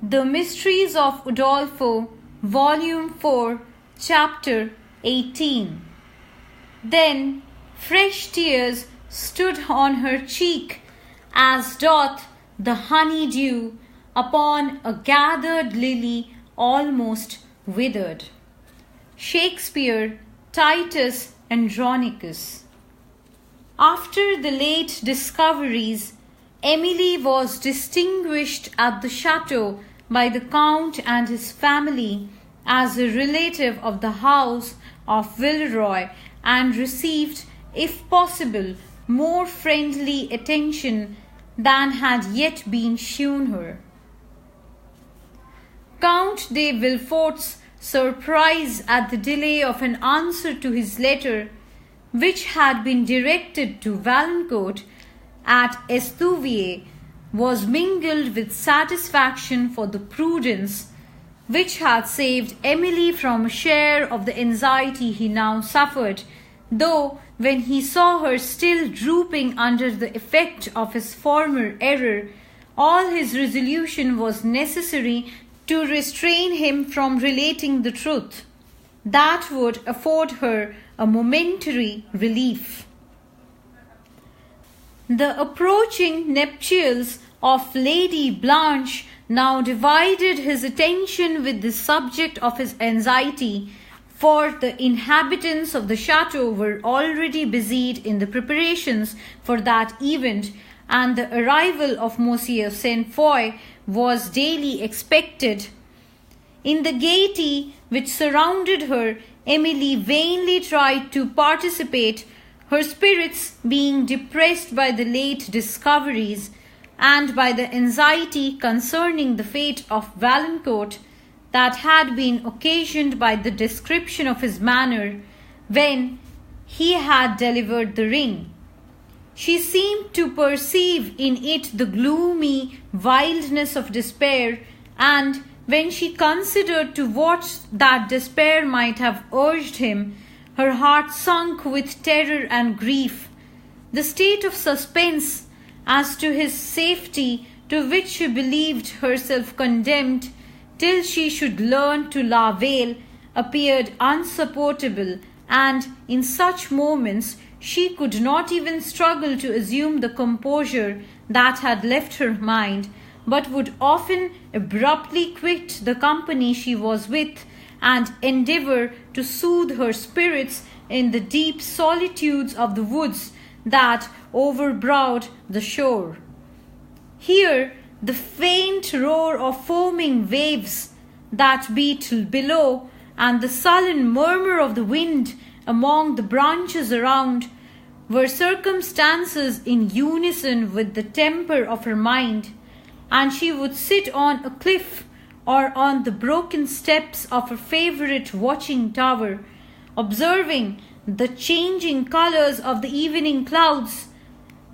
The Mysteries of Udolpho, Volume 4, Chapter 18. Then fresh tears stood on her cheek, as doth the honey-dew upon a gathered lily almost withered. Shakespeare, Titus Andronicus. After the late discoveries, Emily was distinguished at the chateau by the Count and his family as a relative of the house of Villeroy, and received, if possible, more friendly attention than had yet been shewn her. Count de Villefort's surprise at the delay of an answer to his letter, which had been directed to Valancourt at Estouvier, was mingled with satisfaction for the prudence which had saved Emily from a share of the anxiety he now suffered, though when he saw her still drooping under the effect of his former error, all his resolution was necessary to restrain him from relating the truth. That would afford her a momentary relief. The approaching nuptials of Lady Blanche now divided his attention with the subject of his anxiety, for the inhabitants of the chateau were already busied in the preparations for that event, and the arrival of Monsieur Saint Foy was daily expected. In the gaiety which surrounded her, Emily vainly tried to participate, her spirits being depressed by the late discoveries, and by the anxiety concerning the fate of Valancourt that had been occasioned by the description of his manner when he had delivered the ring. She seemed to perceive in it the gloomy wildness of despair, and when she considered to what that despair might have urged him, her heart sunk with terror and grief. The state of suspense as to his safety to which she believed herself condemned till she should learn to La Vale appeared unsupportable, and in such moments she could not even struggle to assume the composure that had left her mind, but would often abruptly quit the company she was with, and endeavour to soothe her spirits in the deep solitudes of the woods that overbrowed the shore. Here the faint roar of foaming waves that beat below, and the sullen murmur of the wind among the branches around, were circumstances in unison with the temper of her mind, and she would sit on a cliff or on the broken steps of her favourite watching tower, observing the changing colours of the evening clouds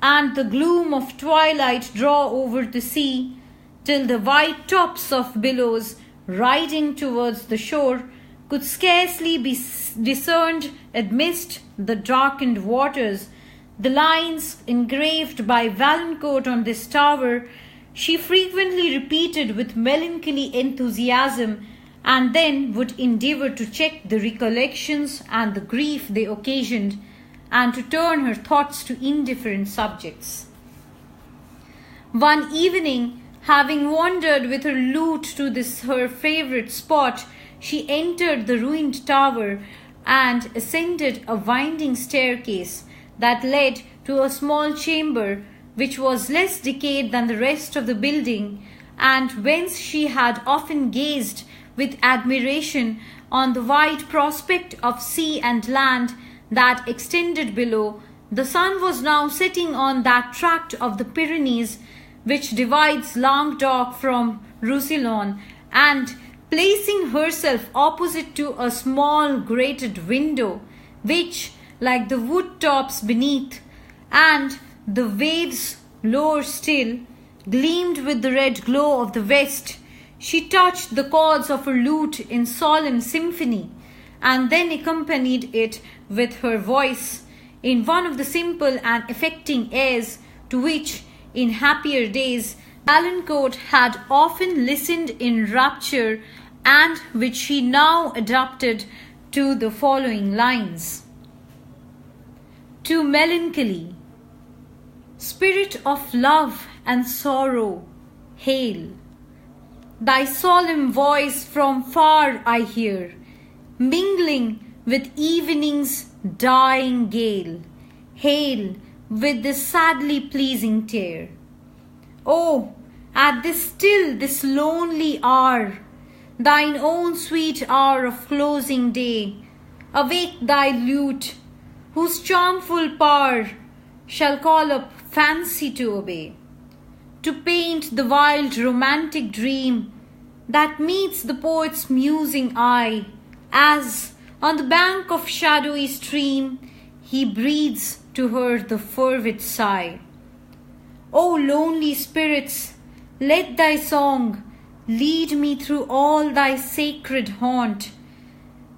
and the gloom of twilight draw over the sea, till the white tops of billows riding towards the shore could scarcely be discerned amidst the darkened waters. The lines engraved by Valancourt on this tower she frequently repeated with melancholy enthusiasm, and then would endeavour to check the recollections and the grief they occasioned, and to turn her thoughts to indifferent subjects. One evening, having wandered with her lute to this her favourite spot, she entered the ruined tower and ascended a winding staircase that led to a small chamber which was less decayed than the rest of the building, and whence she had often gazed with admiration on the wide prospect of sea and land that extended below. The sun was now setting on that tract of the Pyrenees which divides Languedoc from Roussillon, and placing herself opposite to a small grated window, which, like the wood tops beneath, and the waves lower still, gleamed with the red glow of the west, she touched the chords of her lute in solemn symphony, and then accompanied it with her voice in one of the simple and affecting airs to which, in happier days, Valancourt had often listened in rapture, and which he now adapted to the following lines. To melancholy, spirit of love and sorrow, hail. Thy solemn voice from far I hear, mingling with evening's dying gale. Hail with this sadly pleasing tear. Oh, at this lonely hour, thine own sweet hour of closing day, awake thy lute, whose charmful power shall call up fancy to obey, to paint the wild romantic dream that meets the poet's musing eye, as on the bank of shadowy stream he breathes to her the fervid sigh. O lonely spirits, let thy song lead me through all thy sacred haunt.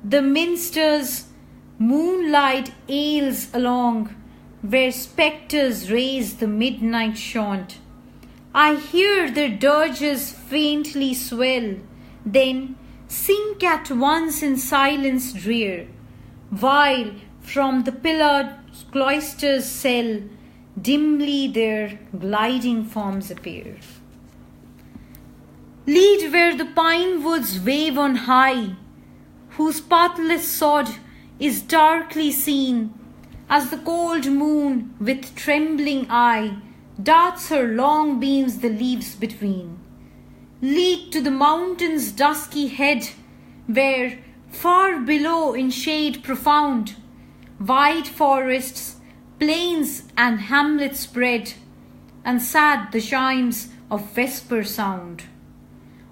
The minster's moonlight ails along, where spectres raise the midnight chaunt. I hear their dirges faintly swell, then sink at once in silence drear, while from the pillared cloister's cell dimly their gliding forms appear. Lead where the pine woods wave on high, whose pathless sod is darkly seen, as the cold moon with trembling eye darts her long beams the leaves between. Lead to the mountain's dusky head, where far below in shade profound wide forests, plains and hamlets spread, and sad the chimes of vesper sound.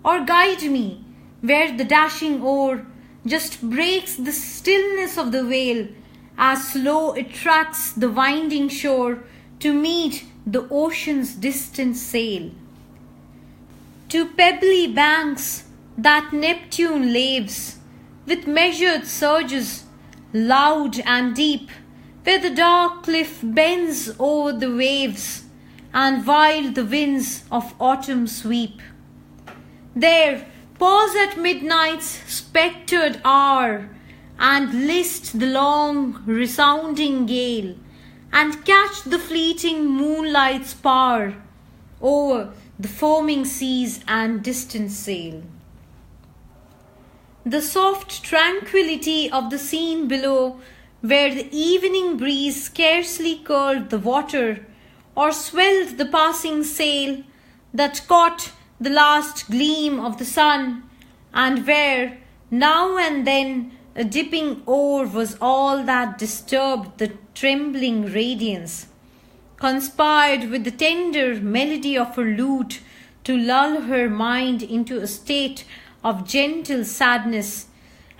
Or guide me where the dashing oar just breaks the stillness of the vale, as slow it tracks the winding shore to meet the ocean's distant sail. To pebbly banks that Neptune laves, with measured surges, loud and deep, where the dark cliff bends over the waves, and wild the winds of autumn sweep. There pause at midnight's spectred hour, and list the long resounding gale, and catch the fleeting moonlight's power over the foaming seas and distant sail. The soft tranquillity of the scene below, where the evening breeze scarcely curled the water, or swelled the passing sail that caught the last gleam of the sun, and where now and then a dipping oar was all that disturbed the trembling radiance, conspired with the tender melody of her lute to lull her mind into a state of gentle sadness,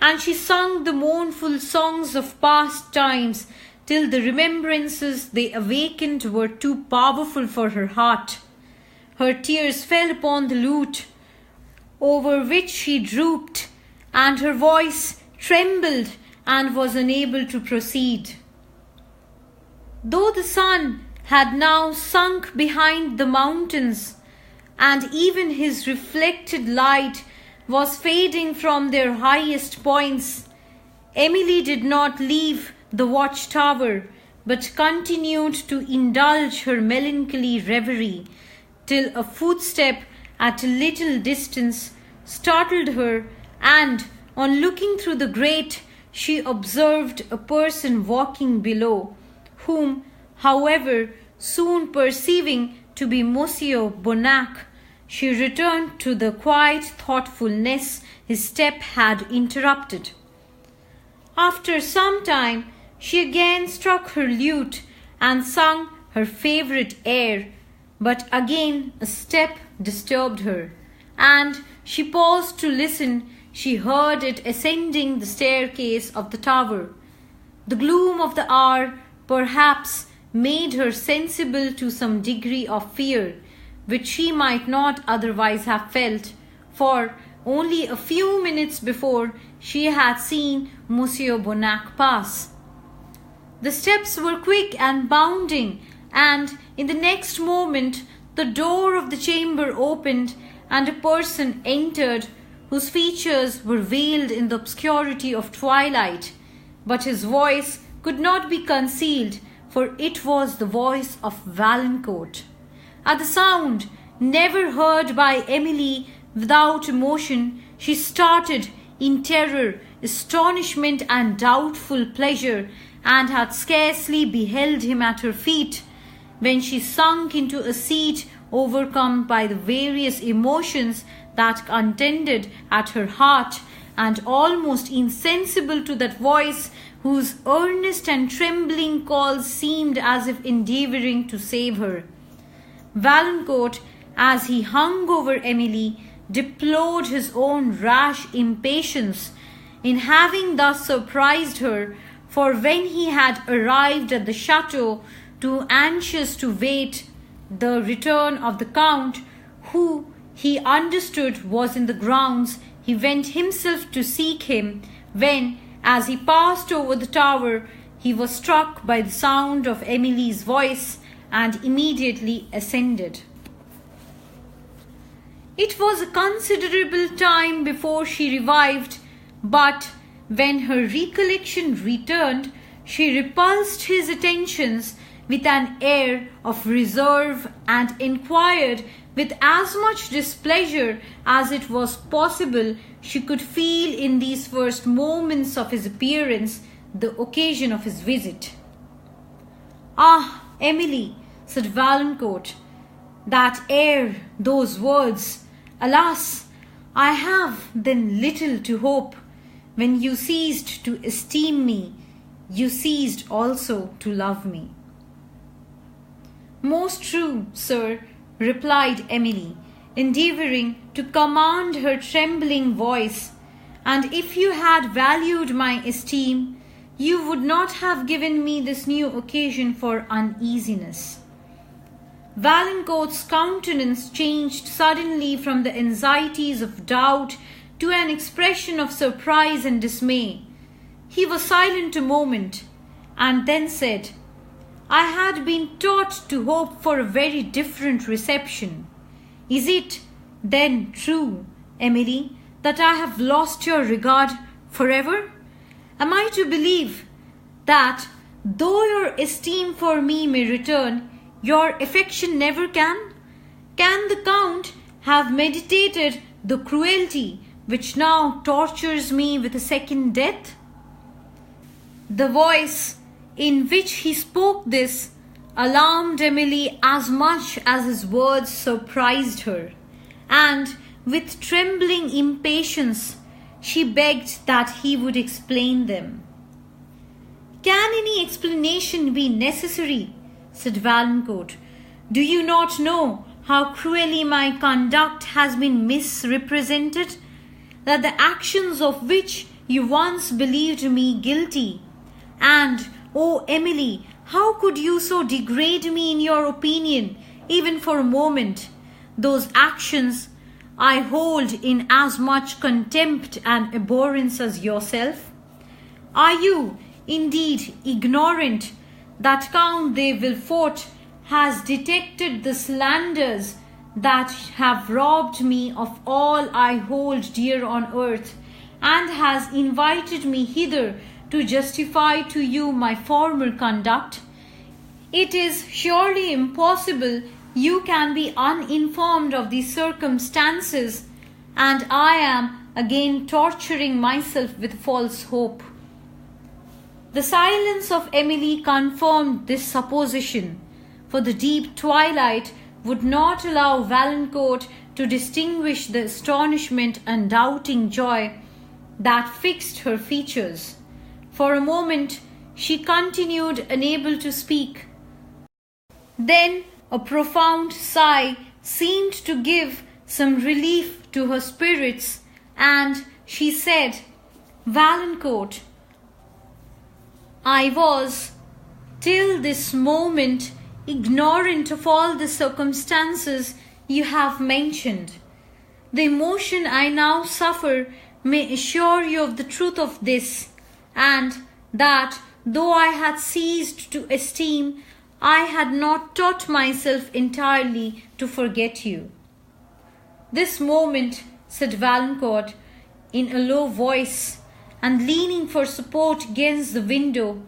and she sung the mournful songs of past times till the remembrances they awakened were too powerful for her heart. Her tears fell upon the lute, over which she drooped, and her voice trembled and was unable to proceed. Though the sun had now sunk behind the mountains, and even his reflected light was fading from their highest points, Emily did not leave the watchtower, but continued to indulge her melancholy reverie, till a footstep at a little distance startled her, and on looking through the grate she observed a person walking below, whom, however, soon perceiving to be Monsieur Bonnac, she returned to the quiet thoughtfulness his step had interrupted. After some time she again struck her lute and sung her favourite air, but again a step disturbed her, and she paused to listen. She heard it ascending the staircase of the tower. The gloom of the hour perhaps made her sensible to some degree of fear, which she might not otherwise have felt, for only a few minutes before she had seen Monsieur Bonnac pass. The steps were quick and bounding, and in the next moment the door of the chamber opened, and a person entered whose features were veiled in the obscurity of twilight, but his voice could not be concealed, for it was the voice of Valancourt. At the sound, never heard by Emily without emotion, she started in terror, astonishment, and doubtful pleasure, and had scarcely beheld him at her feet, when she sunk into a seat, overcome by the various emotions that contended at her heart, and almost insensible to that voice whose earnest and trembling calls seemed as if endeavouring to save her. Valancourt, as he hung over Emily, deplored his own rash impatience in having thus surprised her, for when he had arrived at the chateau, too anxious to wait the return of the Count, who he understood was in the grounds, he went himself to seek him, when, as he passed over the tower, he was struck by the sound of Emily's voice, and immediately ascended. It was a considerable time before she revived, but when her recollection returned, she repulsed his attentions with an air of reserve, and inquired with as much displeasure as it was possible she could feel in these first moments of his appearance, the occasion of his visit. "Ah, Emily," said Valancourt, "that air, those words! Alas, I have then little to hope. When you ceased to esteem me, you ceased also to love me." "Most true, sir," replied Emily, endeavouring to command her trembling voice, "and if you had valued my esteem, you would not have given me this new occasion for uneasiness." Valancourt's countenance changed suddenly from the anxieties of doubt to an expression of surprise and dismay. He was silent a moment, and then said, "I had been taught to hope for a very different reception. Is it, then, true, Emily, that I have lost your regard forever? Am I to believe that, though your esteem for me may return, your affection never can? Can the Count have meditated the cruelty which now tortures me with a second death?" The voice in which he spoke this alarmed Emily as much as his words surprised her, and with trembling impatience she begged that he would explain them. "Can any explanation be necessary?" said Valancourt. "Do you not know how cruelly my conduct has been misrepresented? That the actions of which you once believed me guilty, and, oh Emily, how could you so degrade me in your opinion, even for a moment? Those actions I hold in as much contempt and abhorrence as yourself. Are you, indeed, ignorant that Count de Villefort has detected the slanders that have robbed me of all I hold dear on earth, and has invited me hither to justify to you my former conduct? It is surely impossible you can be uninformed of these circumstances, and I am again torturing myself with false hope." The silence of Emily confirmed this supposition, for the deep twilight would not allow Valancourt to distinguish the astonishment and doubting joy that fixed her features. For a moment she continued unable to speak. Then a profound sigh seemed to give some relief to her spirits, and she said, "Valancourt, I was, till this moment, ignorant of all the circumstances you have mentioned. The emotion I now suffer may assure you of the truth of this, and that, though I had ceased to esteem, I had not taught myself entirely to forget you." "This moment," said Valancourt in a low voice, and leaning for support against the window,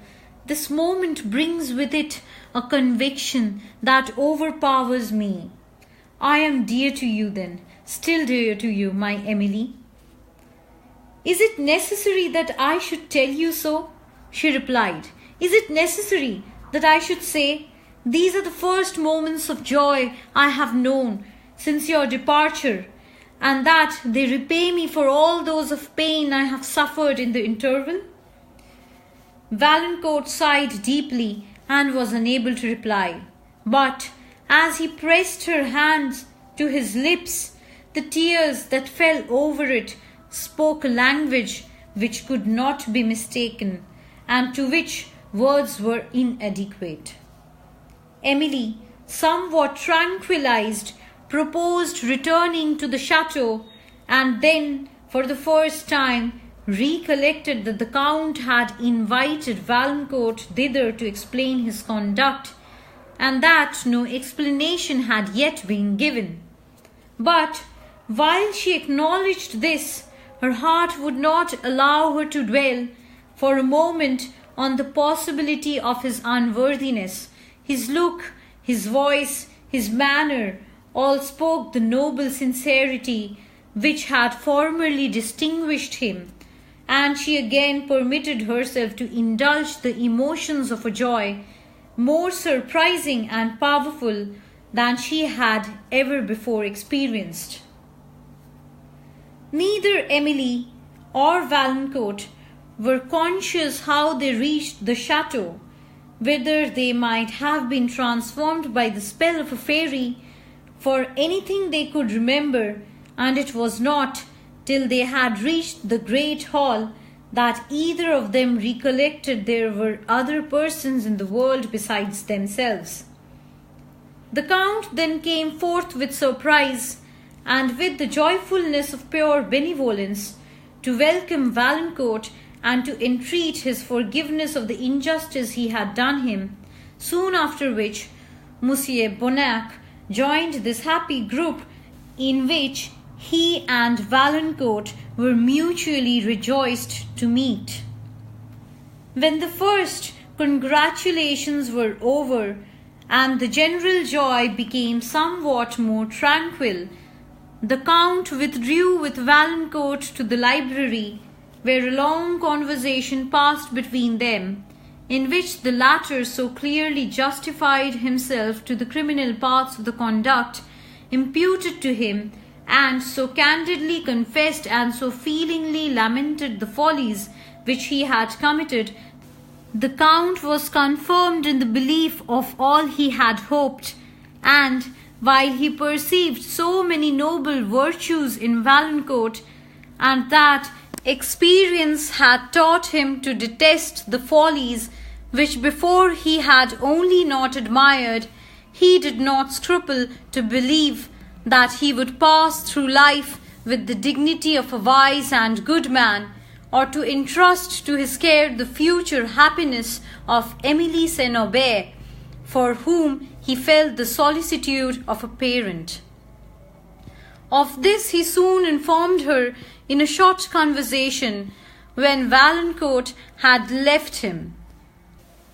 "this moment brings with it a conviction that overpowers me. I am dear to you then, still dear to you, my Emily." "Is it necessary that I should tell you so?" she replied. "Is it necessary that I should say, 'These are the first moments of joy I have known since your departure, and that they repay me for all those of pain I have suffered in the interval?'" Valancourt sighed deeply and was unable to reply. But as he pressed her hands to his lips, the tears that fell over it spoke a language which could not be mistaken, and to which words were inadequate. Emily, somewhat tranquilized, proposed returning to the chateau, and then, for the first time, recollected that the Count had invited Valancourt thither to explain his conduct, and that no explanation had yet been given. But, while she acknowledged this, her heart would not allow her to dwell for a moment on the possibility of his unworthiness. His look, his voice, his manner, all spoke the noble sincerity which had formerly distinguished him, and she again permitted herself to indulge the emotions of a joy more surprising and powerful than she had ever before experienced. Neither Emily or Valancourt were conscious how they reached the chateau, whether they might have been transformed by the spell of a fairy, for anything they could remember, and it was not till they had reached the great hall that either of them recollected there were other persons in the world besides themselves. The Count then came forth with surprise, and with the joyfulness of pure benevolence, to welcome Valancourt and to entreat his forgiveness of the injustice he had done him, soon after which Monsieur Bonnac joined this happy group in which he and Valancourt were mutually rejoiced to meet. When the first congratulations were over, and the general joy became somewhat more tranquil, the Count withdrew with Valancourt to the library, where a long conversation passed between them, in which the latter so clearly justified himself to the criminal parts of the conduct imputed to him, and so candidly confessed and so feelingly lamented the follies which he had committed. The Count was confirmed in the belief of all he had hoped, and while he perceived so many noble virtues in Valancourt, and that experience had taught him to detest the follies which before he had only not admired, he did not scruple to believe that he would pass through life with the dignity of a wise and good man, or to entrust to his care the future happiness of Emily St. Aubert, for whom he felt the solicitude of a parent. Of this he soon informed her in a short conversation when Valancourt had left him.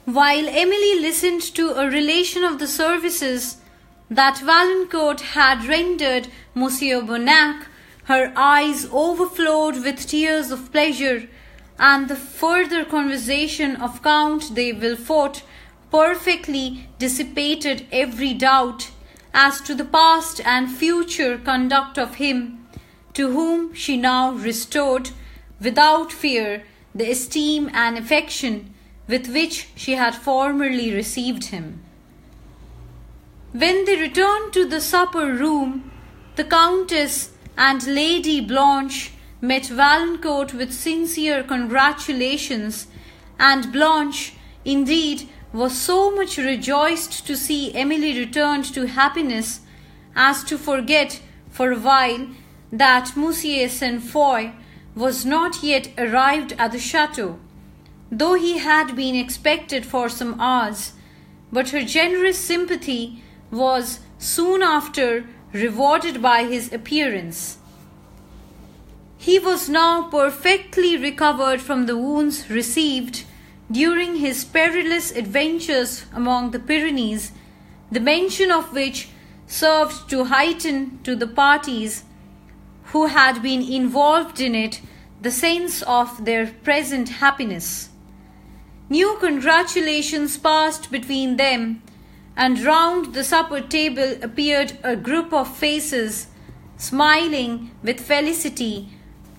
While Emily listened to a relation of the services that Valancourt had rendered Monsieur Bonnac, her eyes overflowed with tears of pleasure, and the further conversation of Count de Villefort perfectly dissipated every doubt as to the past and future conduct of him, to whom she now restored, without fear, the esteem and affection with which she had formerly received him. When they returned to the supper room, the Countess and Lady Blanche met Valancourt with sincere congratulations, and Blanche, indeed, was so much rejoiced to see Emily returned to happiness as to forget for a while that Monsieur St. Foy was not yet arrived at the chateau, though he had been expected for some hours, but her generous sympathy was soon after rewarded by his appearance. He was now perfectly recovered from the wounds received during his perilous adventures among the Pyrenees, the mention of which served to heighten to the parties who had been involved in it the sense of their present happiness. New congratulations passed between them, and round the supper table appeared a group of faces, smiling with felicity,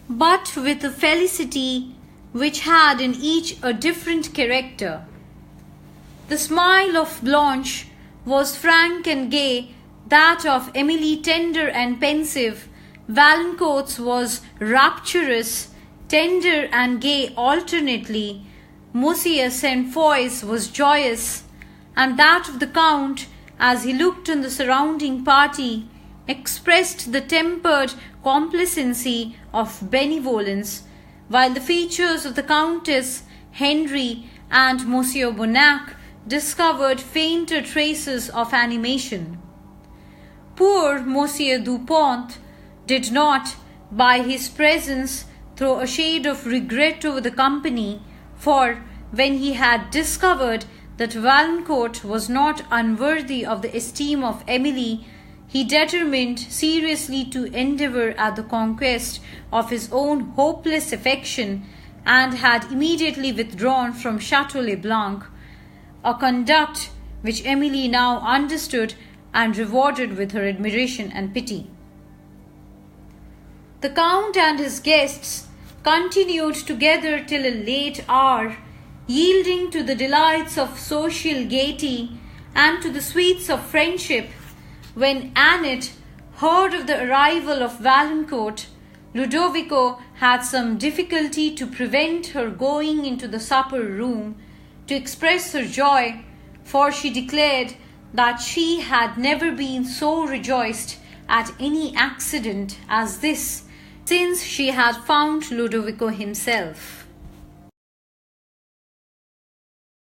but with a felicity which had in each a different character. The smile of Blanche was frank and gay, that of Emily tender and pensive, Valancourt's was rapturous, tender and gay alternately, Monsieur Saint Foy's was joyous, and that of the Count, as he looked on the surrounding party, expressed the tempered complacency of benevolence, while the features of the Countess, Henry, and Monsieur Bonnac discovered fainter traces of animation. Poor Monsieur Dupont did not, by his presence, throw a shade of regret over the company, for when he had discovered that Valancourt was not unworthy of the esteem of Emily, he determined seriously to endeavour at the conquest of his own hopeless affection, and had immediately withdrawn from Chateau le Blanc, a conduct which Emily now understood and rewarded with her admiration and pity. The Count and his guests continued together till a late hour, yielding to the delights of social gaiety and to the sweets of friendship. When Annette heard of the arrival of Valancourt, Ludovico had some difficulty to prevent her going into the supper room to express her joy, for she declared that she had never been so rejoiced at any accident as this since she had found Ludovico himself.